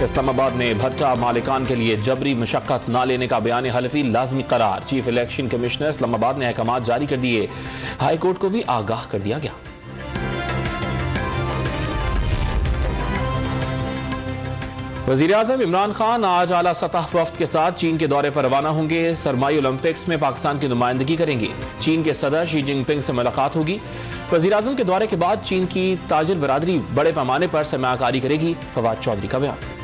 इस्लामाबाद में भट्टा मालिकान के लिए जबरी मशक्कत न लेने का बयान हलफी लाजमी करार। चीफ इलेक्शन कमिश्नर इस्लामाबाद ने अहकाम जारी कर दिए। हाई कोर्ट को भी आगाह कर दिया गया। वज़ीर आज़म इमरान खान आज आला सतह वफ्द के साथ चीन के दौरे पर रवाना होंगे। सरमाई ओलंपिक्स में पाकिस्तान की नुमाइंदगी करेंगे। चीन के सदर शी जिनपिंग से मुलाकात होगी। वज़ीर आज़म के दौरे के बाद चीन की ताजिर बरादरी बड़े पैमाने पर सरमायाकारी करेगी। फवाद चौधरी का बयान।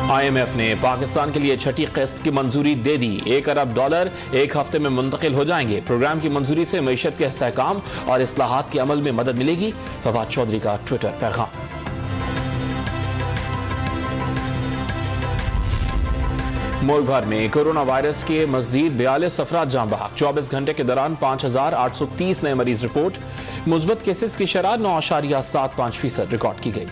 IMF ने पाकिस्तान के लिए छठी किस्त की मंजूरी दे दी। $1 अरब एक हफ्ते में मुंतकिल हो जाएंगे। प्रोग्राम की मंजूरी से मईशत के इस्तेहकाम और इस्लाहात के अमल में मदद मिलेगी। फवाद चौधरी का ट्विटर पैगाम। मुल्क भर में कोरोना वायरस के मजीद 42 अफराद जान बहक। 24 घंटे के दौरान 5830 नए मरीज रिपोर्ट। मुस्बत केसेस की शरह 9.75% रिकॉर्ड की गई।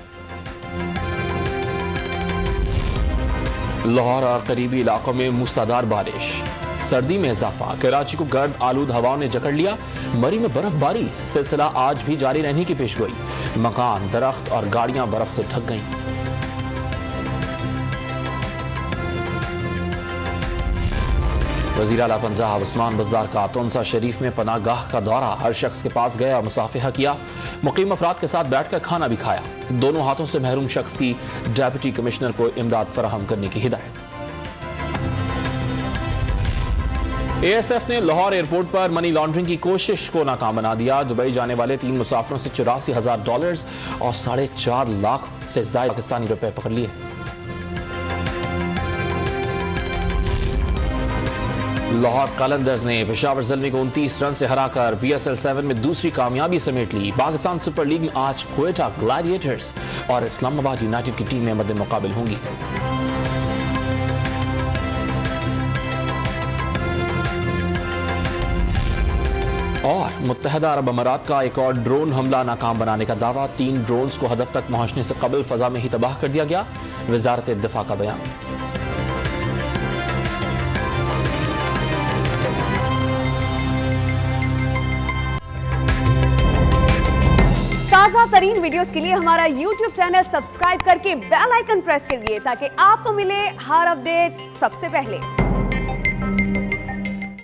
लाहौर और करीबी इलाकों में मूसलाधार बारिश। सर्दी में इजाफा। कराची को गर्द आलूद हवाओं ने जकड़ लिया। मरी में बर्फबारी सिलसिला आज भी जारी रहने की पेशगोई। मकान, दरख्त और गाड़ियां बर्फ से ढक गईं। वज़ीर आला पंजाब उस्मान बज़ार का तुनसा शरीफ में पनाहगाह का दौरा। हर शख्स के पास गया, मुसाफिहा किया। मुकीम अफराद के साथ बैठकर खाना भी खाया। दोनों हाथों से महरूम शख्स की डेप्यूटी कमिश्नर को इमदाद फराहम करने की हिदायत। ASF ने लाहौर एयरपोर्ट पर मनी लॉन्ड्रिंग की कोशिश को नाकाम बना दिया। दुबई जाने वाले 3 मुसाफिरों से $84,000 और 4.5 लाख से ज्यादा पाकिस्तानी रुपए पकड़ लिए। लाहौर कलंदर्स ने पेशावर ज़ल्मी को 29 रन से हराकर BSL 7 में दूसरी कामयाबी समेट ली। पाकिस्तान सुपर लीग में आज क्वेटा ग्लैडिएटर्स और इस्लामाबाद यूनाइटेड की टीमें मद्दे मुकाबिल होंगी। और मुत्तहदा अरब अमारात का एक और ड्रोन हमला नाकाम बनाने का दावा। 3 ड्रोन्स को हदफ तक पहुंचने से कबल फजा में ही तबाह कर दिया गया। वजारत दिफा का बयान। ताज़ा तरीन वीडियोस के लिए हमारा YouTube चैनल सब्सक्राइब करके बेल आइकन प्रेस करिए ताकि आपको मिले हर अपडेट सबसे पहले।